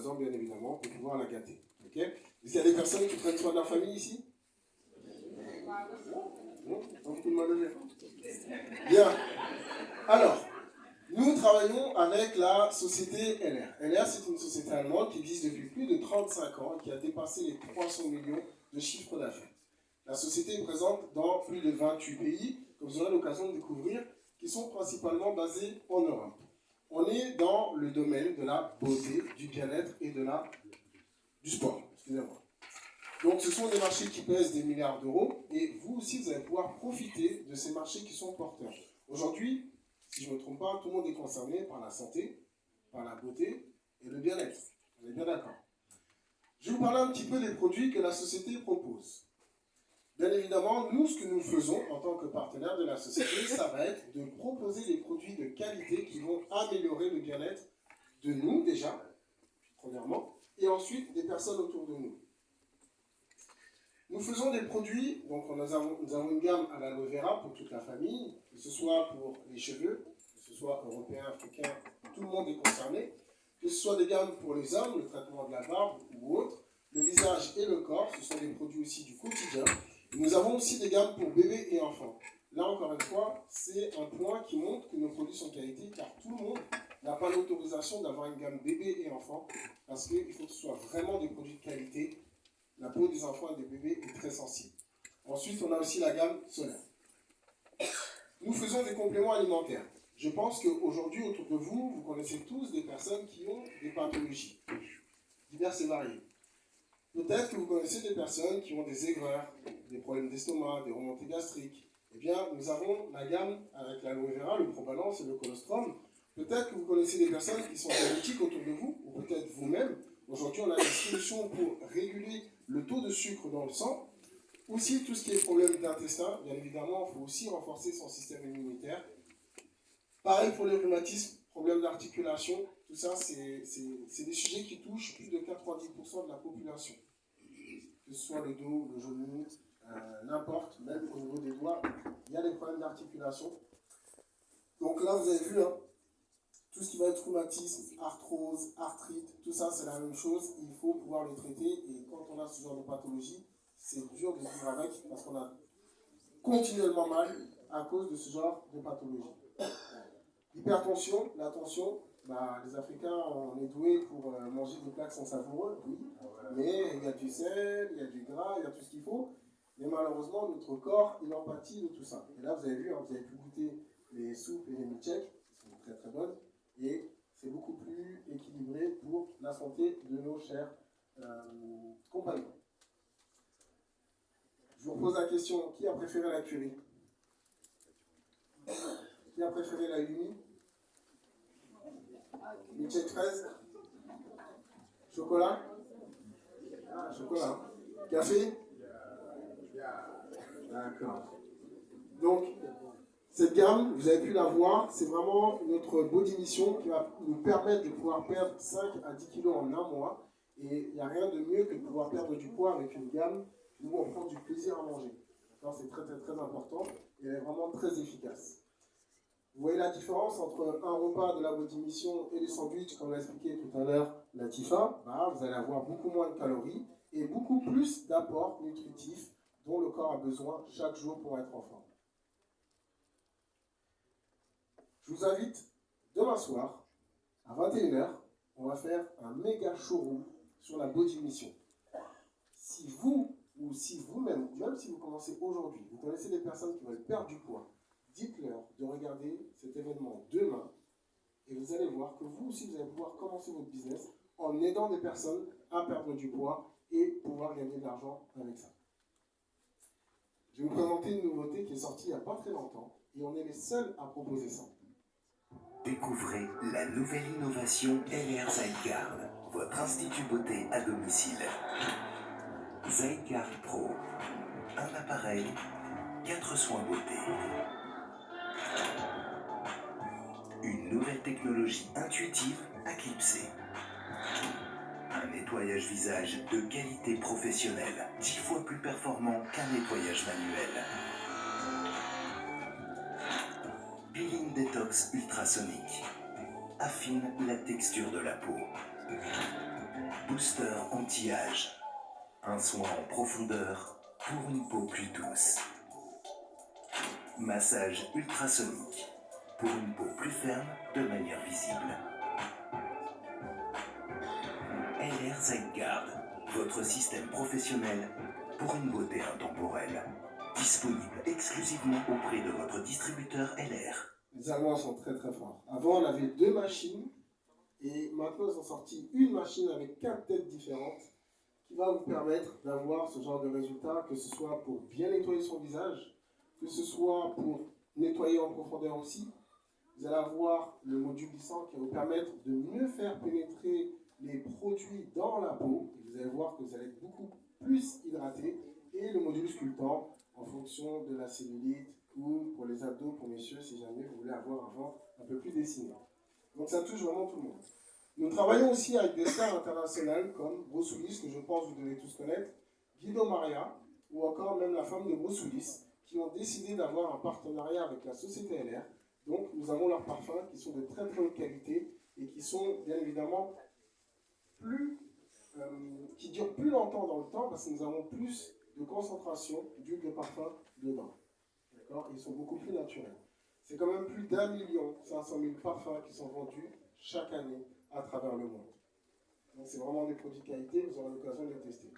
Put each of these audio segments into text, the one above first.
présent, bien évidemment, pour pouvoir la gâter. Okay? Est-ce qu'il y a des personnes qui prennent soin de leur famille ici? Non? Beaucoup de main levée. Bien. Alors, nous travaillons avec la société LR. LR, c'est une société allemande qui existe depuis plus de 35 ans et qui a dépassé les 300 millions de chiffres d'affaires. La société est présente dans plus de 28 pays, comme vous aurez l'occasion de découvrir, qui sont principalement basés en Europe. On est dans le domaine de la beauté, du bien-être et du sport. Excusez-moi. Donc ce sont des marchés qui pèsent des milliards d'euros et vous aussi vous allez pouvoir profiter de ces marchés qui sont porteurs. Aujourd'hui, si je ne me trompe pas, tout le monde est concerné par la santé, par la beauté et le bien-être. Vous êtes bien d'accord? Je vais vous parler un petit peu des produits que la société propose. Bien évidemment, nous, ce que nous faisons en tant que partenaire de la société, ça va être de proposer des produits de qualité qui vont améliorer le bien-être de nous déjà, premièrement, et ensuite des personnes autour de nous. Nous faisons des produits, donc nous avons une gamme à l'aloe vera pour toute la famille, que ce soit pour les cheveux, que ce soit européen, africain, tout le monde est concerné, que ce soit des gammes pour les hommes, le traitement de la barbe ou autre, le visage et le corps, ce sont des produits aussi du quotidien. Et nous avons aussi des gammes pour bébés et enfants. Là encore une fois, c'est un point qui montre que nos produits sont de qualité, car tout le monde n'a pas l'autorisation d'avoir une gamme bébé et enfants, parce qu'il faut que ce soit vraiment des produits de qualité. La peau des enfants et des bébés est très sensible. Ensuite, on a aussi la gamme solaire. Nous faisons des compléments alimentaires. Je pense qu'aujourd'hui, autour de vous, vous connaissez tous des personnes qui ont des pathologies diverses et variées. Peut-être que vous connaissez des personnes qui ont des aigreurs, des problèmes d'estomac, des remontées gastriques. Eh bien, nous avons la gamme avec l'aloe vera, le probalance et le colostrum. Peut-être que vous connaissez des personnes qui sont diabétiques autour de vous, ou peut-être vous-même. Aujourd'hui, on a des solutions pour réguler le taux de sucre dans le sang. Aussi, tout ce qui est problème d'intestin, bien évidemment, il faut aussi renforcer son système immunitaire. Pareil pour les rhumatismes, problèmes d'articulation, tout ça, c'est des sujets qui touchent plus de 90% de la population. Que ce soit le dos, le genou, n'importe, même au niveau des doigts, il y a des problèmes d'articulation. Donc là, vous avez vu, hein, tout ce qui va être rhumatisme, arthrose, arthrite, tout ça, c'est la même chose. Il faut pouvoir le traiter. Et quand on a ce genre de pathologie, c'est dur de vivre avec parce qu'on a continuellement mal à cause de ce genre de pathologie. L'hypertension, la tension, les Africains, on est doués pour manger des plats qui sont savoureux, oui. Mais il y a du sel, il y a du gras, il y a tout ce qu'il faut. Mais malheureusement, notre corps, il en pâtit de tout ça. Et là, vous avez vu, hein, vous avez pu goûter les soupes et les milkshakes, qui sont très très bonnes. Et c'est beaucoup plus équilibré pour la santé de nos chers compagnons. Je vous pose la question, qui a préféré la curry? Qui a préféré la Uni? Milkshake fraise? Chocolat? Ah, chocolat. Café? D'accord. Donc, cette gamme, vous avez pu la voir, c'est vraiment notre body mission qui va nous permettre de pouvoir perdre 5 à 10 kilos en un mois. Et il n'y a rien de mieux que de pouvoir perdre du poids avec une gamme où on prend du plaisir à manger. C'est très très très important et elle est vraiment très efficace. Vous voyez la différence entre un repas de la body mission et les sandwichs, comme l'a expliqué tout à l'heure Latifa, vous allez avoir beaucoup moins de calories et beaucoup plus d'apports nutritifs dont le corps a besoin chaque jour pour être en forme. Je vous invite demain soir à 21h, on va faire un méga showroom sur la body mission. Si vous ou si vous-même, même si vous commencez aujourd'hui, vous connaissez des personnes qui veulent perdre du poids, dites-leur de regarder cet événement demain et vous allez voir que vous aussi, vous allez pouvoir commencer votre business en aidant des personnes à perdre du poids et pouvoir gagner de l'argent avec ça. Je vais vous présenter une nouveauté qui est sortie il n'y a pas très longtemps et on est les seuls à proposer ça. Découvrez la nouvelle innovation LR Zyguard, votre institut beauté à domicile. Zyguard Pro, un appareil, 4 soins beauté. Une nouvelle technologie intuitive à clipser. Un nettoyage visage de qualité professionnelle, 10 fois plus performant qu'un nettoyage manuel. Peeling Detox ultrasonique affine la texture de la peau. Booster anti-âge. Un soin en profondeur pour une peau plus douce. Massage ultrasonique pour une peau plus ferme de manière visible. LR Zyguard, votre système professionnel pour une beauté intemporelle. Disponible exclusivement auprès de votre distributeur LR. Les Allemands sont très très forts. Avant, on avait 2 machines et maintenant, ils ont sorti une machine avec 4 têtes différentes qui va vous permettre d'avoir ce genre de résultat, que ce soit pour bien nettoyer son visage, que ce soit pour nettoyer en profondeur aussi. Vous allez avoir le module glissant qui va vous permettre de mieux faire pénétrer les produits dans la peau. Et vous allez voir que vous allez être beaucoup plus hydraté. Et le module sculptant en fonction de la cellulite ou pour les abdos, pour messieurs, si jamais vous voulez avoir un ventre un peu plus dessiné. Donc ça touche vraiment tout le monde. Nous travaillons aussi avec des stars internationales comme Bruce Willis, que je pense que vous devez tous connaître, Guido Maria, ou encore même la femme de Bruce Willis, qui ont décidé d'avoir un partenariat avec la société LR. Donc nous avons leurs parfums qui sont de très très haute qualité et qui sont bien évidemment qui durent plus longtemps dans le temps parce que nous avons plus de concentration d'huile de parfum dedans. D'accord ? Ils sont beaucoup plus naturels. C'est quand même plus d'1,5 million parfums qui sont vendus chaque année à travers le monde. Donc c'est vraiment des produits de qualité, vous aurez l'occasion de les tester.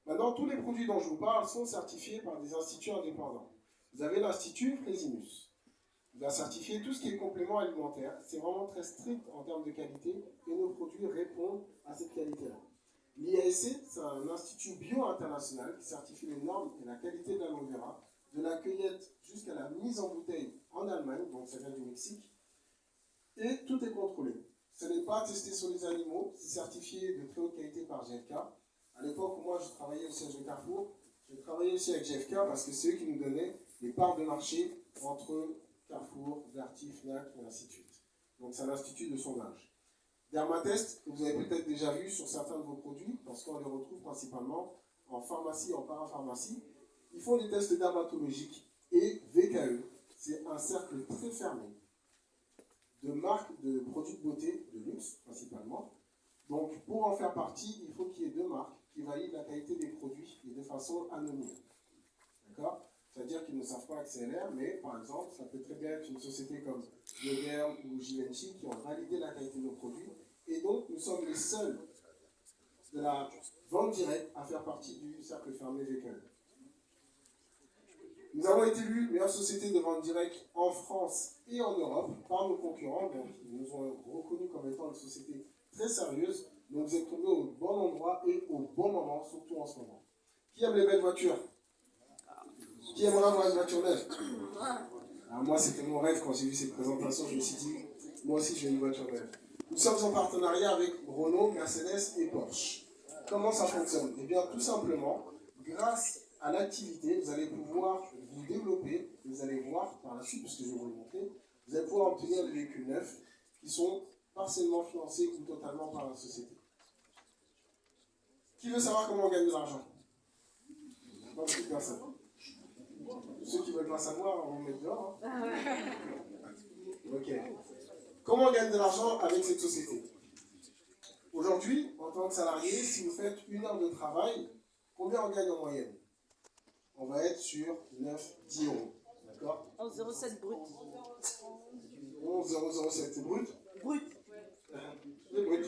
Maintenant, tous les produits dont je vous parle sont certifiés par des instituts indépendants. Vous avez l'Institut Frésimus. Il va certifier tout ce qui est complément alimentaire. C'est vraiment très strict en termes de qualité et nos produits répondent à cette qualité-là. L'IASC, c'est un institut bio international qui certifie les normes et la qualité de l'aloe vera, de la cueillette jusqu'à la mise en bouteille en Allemagne, donc ça vient du Mexique, et tout est contrôlé. Ce n'est pas testé sur les animaux, c'est certifié de très haute qualité par GFK. À l'époque où moi je travaillais au siège de Carrefour, je travaillais aussi avec GFK parce que c'est eux qui nous donnaient les parts de marché entre Carrefour, Darty, Fnac et ainsi de suite. Donc c'est un institut de sondage. Dermatest, que vous avez peut-être déjà vu sur certains de vos produits, parce qu'on les retrouve principalement en pharmacie et en parapharmacie. Ils font des tests dermatologiques et VKE, c'est un cercle très fermé de marques de produits de beauté, de luxe principalement. Donc pour en faire partie, il faut qu'il y ait 2 marques qui valident la qualité des produits et de façon anonyme. D'accord ? C'est-à-dire qu'ils ne savent pas que c'est LR, mais par exemple, ça peut très bien être une société comme Bioderm ou Givenchy qui ont validé la qualité de nos produits. Et donc, nous sommes les seuls de la vente directe à faire partie du cercle fermé VKE. Nous avons été élus meilleure société de vente directe en France et en Europe par nos concurrents. Donc, ils nous ont reconnus comme étant une société très sérieuse. Donc, vous êtes tombés au bon endroit et au bon moment, surtout en ce moment. Qui aime les belles voitures ? Qui aimerait avoir une voiture neuve ? Alors moi, c'était mon rêve quand j'ai vu cette présentation. Je me suis dit, moi aussi, je veux une voiture neuve. Nous sommes en partenariat avec Renault, Mercedes et Porsche. Comment ça fonctionne ? Eh bien, tout simplement, grâce à l'activité, vous allez pouvoir vous développer. Vous allez voir par la suite, parce que je vais vous le montrer, vous allez pouvoir obtenir des véhicules neufs qui sont partiellement financés ou totalement par la société. Qui veut savoir comment on gagne de l'argent ? Pas beaucoup de personnes. Ceux qui veulent pas savoir, on vous met dehors. Hein. Ok. Comment on gagne de l'argent avec cette société ? Aujourd'hui, en tant que salarié, si vous faites 1 heure de travail, combien on gagne en moyenne ? On va être sur 9-10 euros. D'accord ? 11,07 brut. 11,007, c'est brut ? Brut. C'est brut.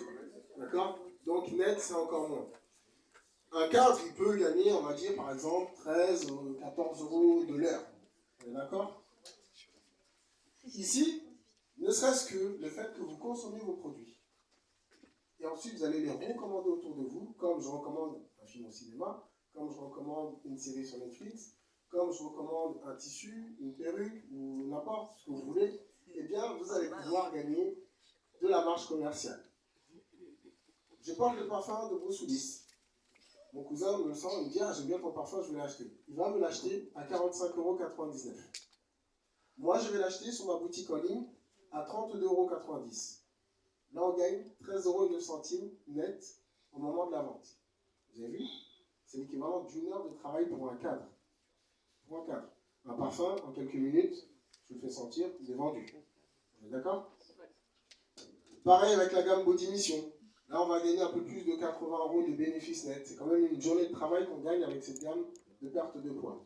D'accord ? Donc net, c'est encore moins. Un cadre, il peut gagner, on va dire, par exemple, 13 ou 14 euros de l'heure. On est d'accord ? Ici, ne serait-ce que le fait que vous consommez vos produits. Et ensuite, vous allez les recommander autour de vous, comme je recommande un film au cinéma, comme je recommande une série sur Netflix, comme je recommande un tissu, une perruque, ou n'importe ce que vous voulez, eh bien, vous allez pouvoir gagner de la marge commerciale. Je porte le parfum de Bruce Willis. Mon cousin me le sent, il me dit « Ah, j'aime bien ton parfum, je vais l'acheter. » Il va me l'acheter à 45,99 €. Moi, je vais l'acheter sur ma boutique en ligne à 32,90 €. Là, on gagne 13,09 € net au moment de la vente. Vous avez vu ? C'est l'équivalent d'1 heure de travail pour un cadre. Pour un cadre. Un parfum, en quelques minutes, je le fais sentir, il est vendu. Vous êtes d'accord ? Pareil avec la gamme Body Mission. Là, on va gagner un peu plus de 80 € de bénéfices nets. C'est quand même une journée de travail qu'on gagne avec cette gamme de perte de poids.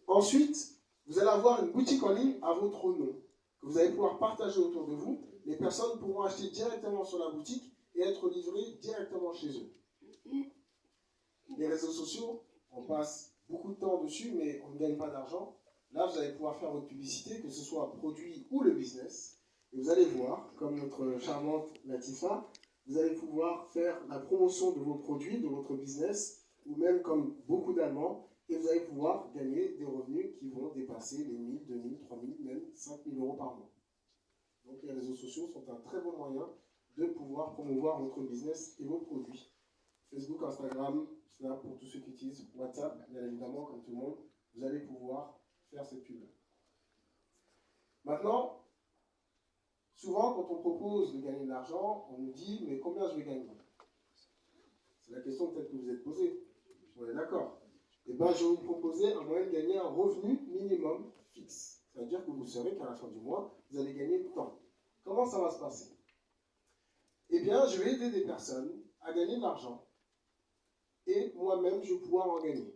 Ensuite, vous allez avoir une boutique en ligne à votre nom, que vous allez pouvoir partager autour de vous. Les personnes pourront acheter directement sur la boutique et être livrées directement chez eux. Les réseaux sociaux, on passe beaucoup de temps dessus, mais on ne gagne pas d'argent. Là, vous allez pouvoir faire votre publicité, que ce soit produit ou le business. Et vous allez voir, comme notre charmante Latifa, vous allez pouvoir faire la promotion de vos produits, de votre business, ou même comme beaucoup d'Allemands, et vous allez pouvoir gagner des revenus qui vont dépasser les 1000, 2000, 3000, même 5000 € par mois. Donc les réseaux sociaux sont un très bon moyen de pouvoir promouvoir votre business et vos produits. Facebook, Instagram, Snap pour tous ceux qui utilisent WhatsApp, bien évidemment, comme tout le monde, vous allez pouvoir faire cette pub. Maintenant, souvent, quand on propose de gagner de l'argent, on nous dit, mais combien je vais gagner? C'est la question peut-être que vous êtes posée. On est d'accord. Eh bien, je vais vous proposer un moyen de gagner un revenu minimum fixe. C'est-à-dire que vous saurez qu'à la fin du mois, vous allez gagner tant. Comment ça va se passer? Eh bien, je vais aider des personnes à gagner de l'argent et moi-même, je vais pouvoir en gagner.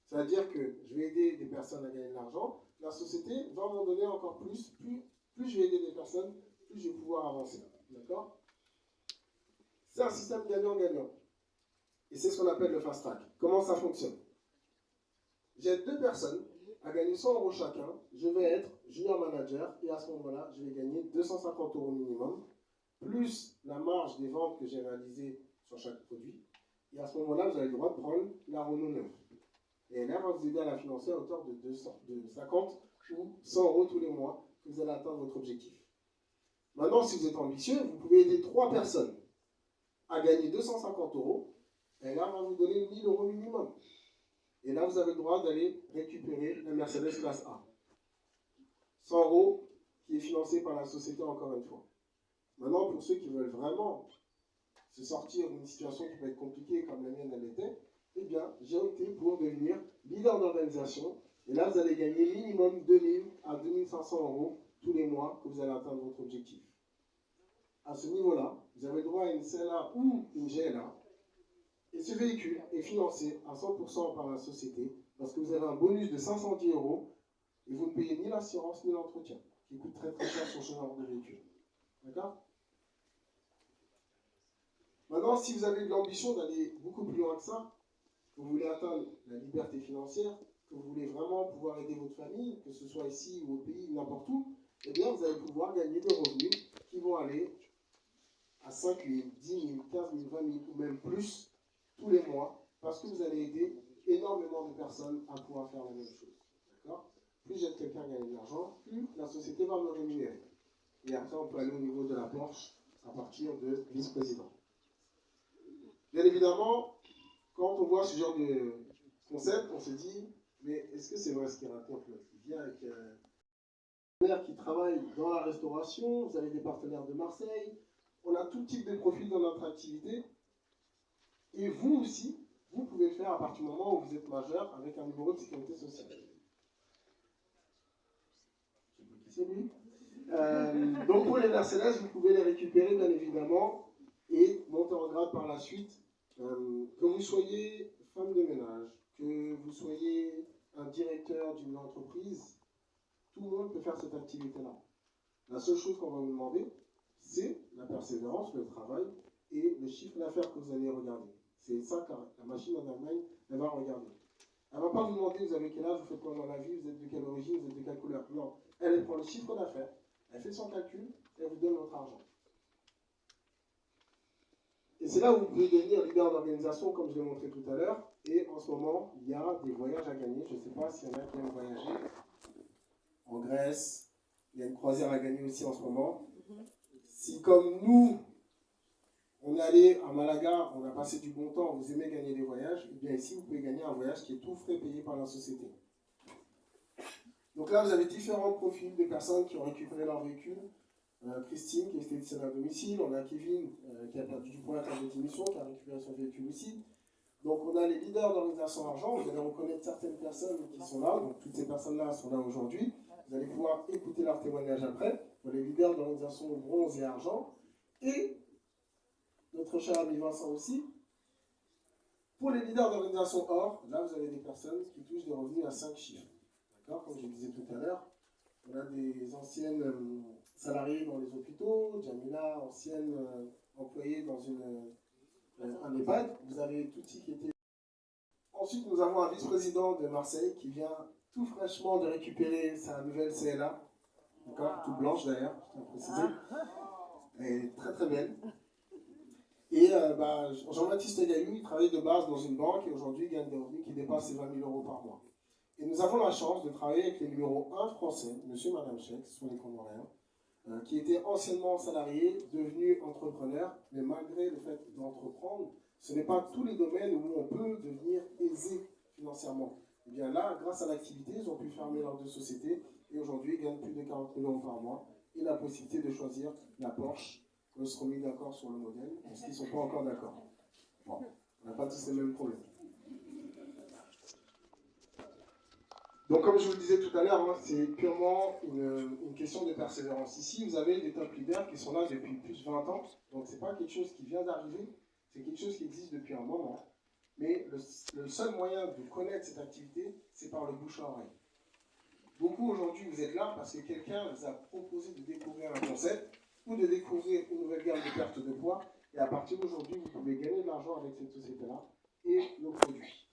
C'est-à-dire que je vais aider des personnes à gagner de l'argent, la société va m'en donner encore plus. Plus je vais aider des personnes, plus je vais pouvoir avancer. D'accord? C'est un système gagnant-gagnant. Et c'est ce qu'on appelle le fast track. Comment ça fonctionne? J'ai 2 personnes à gagner 100 € chacun. Je vais être junior manager et à ce moment-là, je vais gagner 250 € minimum, plus la marge des ventes que j'ai réalisées sur chaque produit. Et à ce moment-là, vous avez le droit de prendre la Renault 9. Et elle va vous aider à la financer à hauteur de 50 ou 100 € tous les mois que vous allez atteindre votre objectif. Maintenant, si vous êtes ambitieux, vous pouvez aider 3 personnes à gagner 250 €. Et là, on va vous donner 1000 € minimum. Et là, vous avez le droit d'aller récupérer la Mercedes classe A. 100 € qui est financé par la société encore une fois. Maintenant, pour ceux qui veulent vraiment se sortir d'une situation qui peut être compliquée comme la mienne elle était, eh bien, j'ai opté pour devenir leader d'organisation. Et là, vous allez gagner minimum 2000 à 2500 € tous les mois que vous allez atteindre votre objectif. À ce niveau-là, vous avez le droit à une CLA ou une GLA. Et ce véhicule est financé à 100% par la société parce que vous avez un bonus de 510 € et vous ne payez ni l'assurance ni l'entretien, qui coûte très très cher sur ce genre de véhicule. D'accord? Maintenant, si vous avez de l'ambition d'aller beaucoup plus loin que ça, que vous voulez atteindre la liberté financière, que vous voulez vraiment pouvoir aider votre famille, que ce soit ici ou au pays, n'importe où, eh bien, vous allez pouvoir gagner des revenus qui vont aller à 5 000, 10 000, 15 000, 20 000 ou même plus tous les mois, parce que vous allez aider énormément de personnes à pouvoir faire la même chose. D'accord? Plus j'aide quelqu'un à gagner de l'argent, plus la société va me rémunérer. Et après, on peut aller au niveau de la Porsche à partir de vice-président. Bien évidemment, quand on voit ce genre de concept, on se dit, mais est-ce que c'est vrai ce qu'il raconte là? Il vient avec partenaires qui travaillent dans la restauration, vous avez des partenaires de Marseille, on a tout type de profils dans notre activité. Et vous aussi, vous pouvez le faire à partir du moment où vous êtes majeur avec un numéro de sécurité sociale. Je sais pas qui c'est lui. Donc pour les Mercedes, vous pouvez les récupérer bien évidemment et monter en grade par la suite. Que vous soyez femme de ménage, que vous soyez un directeur d'une entreprise, tout le monde peut faire cette activité-là. La seule chose qu'on va vous demander, c'est la persévérance, le travail et le chiffre d'affaires que vous allez regarder. C'est ça que la machine en Allemagne, elle va regarder. Elle ne va pas vous demander, vous avez quel âge, vous faites quoi dans la vie, vous êtes de quelle origine, vous êtes de quelle couleur. Non, elle prend le chiffre d'affaires, elle fait son calcul et elle vous donne votre argent. Et c'est là où vous pouvez devenir leader d'organisation, comme je l'ai montré tout à l'heure. Et en ce moment, il y a des voyages à gagner. Je ne sais pas s'il y en a qui aiment voyager. En Grèce, il y a une croisière à gagner aussi en ce moment. Si comme nous, on est allé à Malaga, on a passé du bon temps, vous aimez gagner des voyages, et bien ici, vous pouvez gagner un voyage qui est tout frais payé par la société. Donc là, vous avez différents profils de personnes qui ont récupéré leur véhicule. Christine, qui est esthéticienne à domicile. On a Kevin, qui a perdu du poids à travers des émissions, qui a récupéré son véhicule aussi. Donc on a les leaders d'organisation argent. Vous allez reconnaître certaines personnes qui sont là. Donc toutes ces personnes-là sont là aujourd'hui. Vous allez pouvoir écouter leur témoignage après. Pour les leaders d'organisation bronze et argent. Et notre cher ami Vincent aussi. Pour les leaders d'organisation or, là vous avez des personnes qui touchent des revenus à 5 chiffres. D'accord? Comme je disais tout à l'heure, on a des anciennes salariées dans les hôpitaux, Jamila, ancienne employée dans un EHPAD. Vous avez Touti qui était... Ensuite, nous avons un vice-président de Marseille qui vient tout fraîchement de récupérer sa nouvelle CLA. D'accord? Toute blanche d'ailleurs, je tiens à préciser. Elle est très très belle. Et Jean-Baptiste Gaillou, il travaille de base dans une banque et aujourd'hui il gagne des revenus qui dépassent les 20 000 euros par mois. Et nous avons la chance de travailler avec les numéros 1 français, monsieur et madame Chèque, ce sont les Comoriens, qui étaient anciennement salariés, devenus entrepreneurs, mais malgré le fait d'entreprendre, ce n'est pas tous les domaines où on peut devenir aisé financièrement. Et bien là, grâce à l'activité, ils ont pu fermer leurs 2 sociétés et aujourd'hui ils gagnent plus de 40 000 euros par mois et la possibilité de choisir la Porsche. Ils seront mis d'accord sur le modèle, parce qu'ils ne sont pas encore d'accord. Bon, on n'a pas tous les mêmes problèmes. Donc comme je vous le disais tout à l'heure, hein, c'est purement une question de persévérance. Ici, vous avez des top leaders qui sont là depuis plus de 20 ans, donc ce n'est pas quelque chose qui vient d'arriver, c'est quelque chose qui existe depuis un moment. Mais le seul moyen de connaître cette activité, c'est par le bouche à oreille. Beaucoup aujourd'hui, vous êtes là parce que quelqu'un vous a proposé de découvrir un concept, ou de découvrir une nouvelle gamme de perte de poids, et à partir d'aujourd'hui, vous pouvez gagner de l'argent avec cette société-là et nos produits.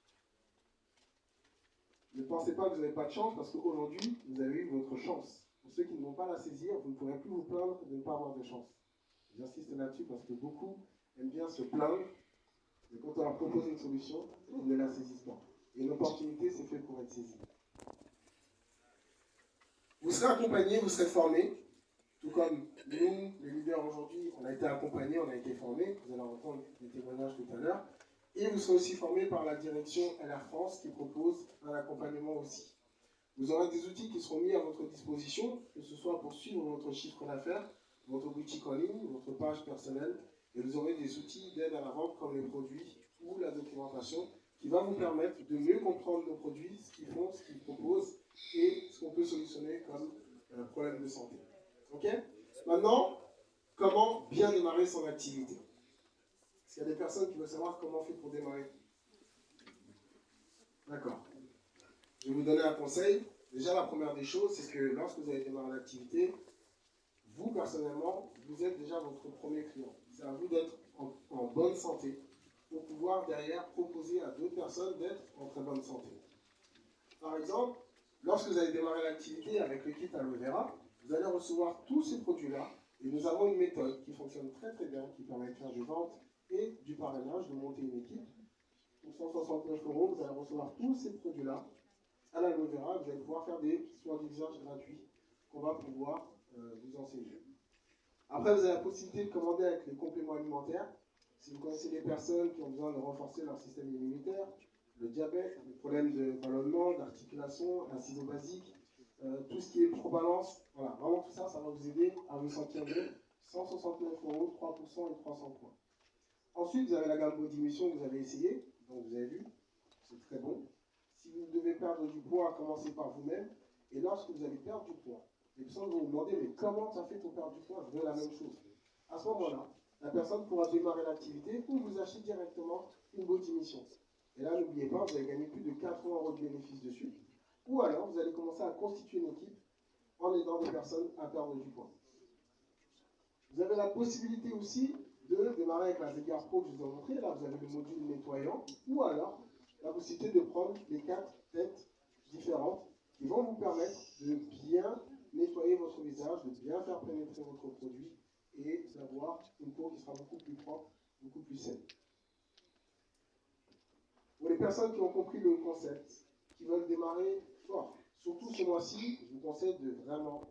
Ne pensez pas que vous n'avez pas de chance, parce qu'aujourd'hui, vous avez eu votre chance. Pour ceux qui ne vont pas la saisir, vous ne pourrez plus vous plaindre de ne pas avoir de chance. J'insiste là-dessus parce que beaucoup aiment bien se plaindre, mais quand on leur propose une solution, ils ne la saisissent pas. Et une opportunité, c'est fait pour être saisie. Vous serez accompagné, vous serez formé. Tout comme nous, les leaders aujourd'hui, on a été accompagnés, on a été formés, vous allez entendre des témoignages tout à l'heure, et vous serez aussi formés par la direction LR France qui propose un accompagnement aussi. Vous aurez des outils qui seront mis à votre disposition, que ce soit pour suivre votre chiffre d'affaires, votre boutique en ligne, votre page personnelle, et vous aurez des outils d'aide à la vente comme les produits ou la documentation qui va vous permettre de mieux comprendre nos produits, ce qu'ils font, ce qu'ils proposent et ce qu'on peut solutionner comme problème de santé. Ok? Maintenant, comment bien démarrer son activité? Est-ce qu'il y a des personnes qui veulent savoir comment on fait pour démarrer? D'accord. Je vais vous donner un conseil. Déjà, la première des choses, c'est que lorsque vous allez démarrer l'activité, vous, personnellement, vous êtes déjà votre premier client. C'est à vous d'être en bonne santé pour pouvoir, derrière, proposer à d'autres personnes d'être en très bonne santé. Par exemple, lorsque vous allez démarrer l'activité avec le kit Aloe Vera, vous allez recevoir tous ces produits-là et nous avons une méthode qui fonctionne très très bien, qui permet de faire des ventes et du parrainage, de monter une équipe. Pour 169 €, vous allez recevoir tous ces produits-là à l'Aloe Vera, vous allez pouvoir faire des soins du visage gratuits qu'on va pouvoir vous enseigner. Après, vous avez la possibilité de commander avec les compléments alimentaires. Si vous connaissez des personnes qui ont besoin de renforcer leur système immunitaire, le diabète, les problèmes de ballonnement, d'articulation, l'acido basique, tout ce qui est pro-balance, voilà, vraiment tout ça, ça va vous aider à vous sentir mieux. 169 €, 3% et 300 points. Ensuite, vous avez la gamme Body Mission que vous avez essayé, donc vous avez vu, c'est très bon. Si vous devez perdre du poids, commencez par vous-même. Et lorsque vous allez perdre du poids, les personnes vont vous demander, mais comment tu as fait pour perdre du poids? Je veux la même chose. À ce moment-là, la personne pourra démarrer l'activité ou vous acheter directement une Body Mission. Et là, n'oubliez pas, vous allez gagner plus de 80 € de bénéfices dessus. Ou alors, vous allez commencer à constituer une équipe en aidant des personnes à perdre du poids. Vous avez la possibilité aussi de démarrer avec la Zeggar Pro que je vous ai montré. Là, vous avez le module nettoyant. Ou alors, la possibilité de prendre les 4 têtes différentes qui vont vous permettre de bien nettoyer votre visage, de bien faire pénétrer votre produit et d'avoir une peau qui sera beaucoup plus propre, beaucoup plus saine. Pour les personnes qui ont compris le concept, qui veulent démarrer fort, surtout ce mois-ci, je vous conseille de vraiment...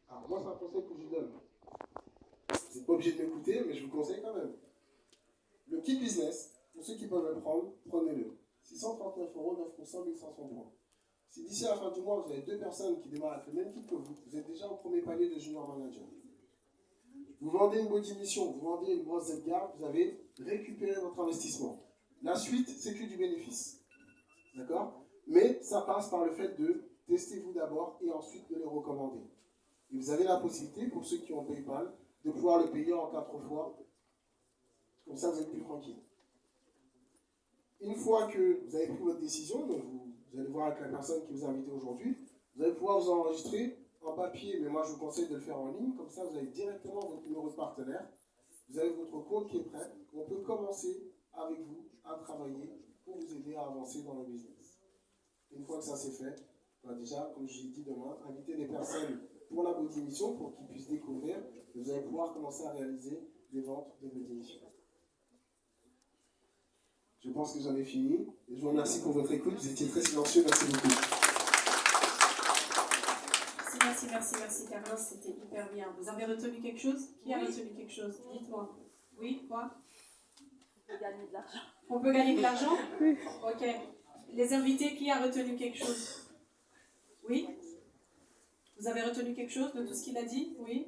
Alors moi, c'est un conseil que je vous donne. Vous n'êtes pas obligé de m'écouter, mais je vous conseille quand même. Le kit business, pour ceux qui peuvent le prendre, prenez-le. 639 €, 9%, 1500 points. Si d'ici à la fin du mois, vous avez 2 personnes qui démarrent avec le même kit que vous, vous êtes déjà au premier palier de junior manager. Vous vendez une Body Mission, vous vendez une grosse Zeggar, vous avez récupéré votre investissement. La suite, c'est que du bénéfice. D'accord? Mais ça passe par le fait de tester vous d'abord et ensuite de les recommander. Et vous avez la possibilité, pour ceux qui ont PayPal, de pouvoir le payer en 4 fois Comme ça, vous êtes plus tranquille. Une fois que vous avez pris votre décision, donc vous allez voir avec la personne qui vous a invité aujourd'hui, vous allez pouvoir vous enregistrer en papier, mais moi je vous conseille de le faire en ligne, comme ça vous avez directement votre numéro de partenaire, vous avez votre compte qui est prêt, on peut commencer avec vous à travailler pour vous aider à avancer dans le business. Une fois que ça c'est fait, déjà, comme je l'ai dit demain, invitez des personnes pour la body mission pour qu'ils puissent découvrir, et vous allez pouvoir commencer à réaliser des ventes de body mission. Je pense que j'en ai fini. Et je vous remercie pour votre écoute. Vous étiez très silencieux. Merci beaucoup. Merci, Carlos. C'était hyper bien. Vous avez retenu quelque chose? Qui a retenu quelque chose? Dites-moi. Oui, quoi? On peut gagner de l'argent. On peut gagner de l'argent? Ok. Les invités, qui a retenu quelque chose? Oui? Vous avez retenu quelque chose de tout ce qu'il a dit? Oui?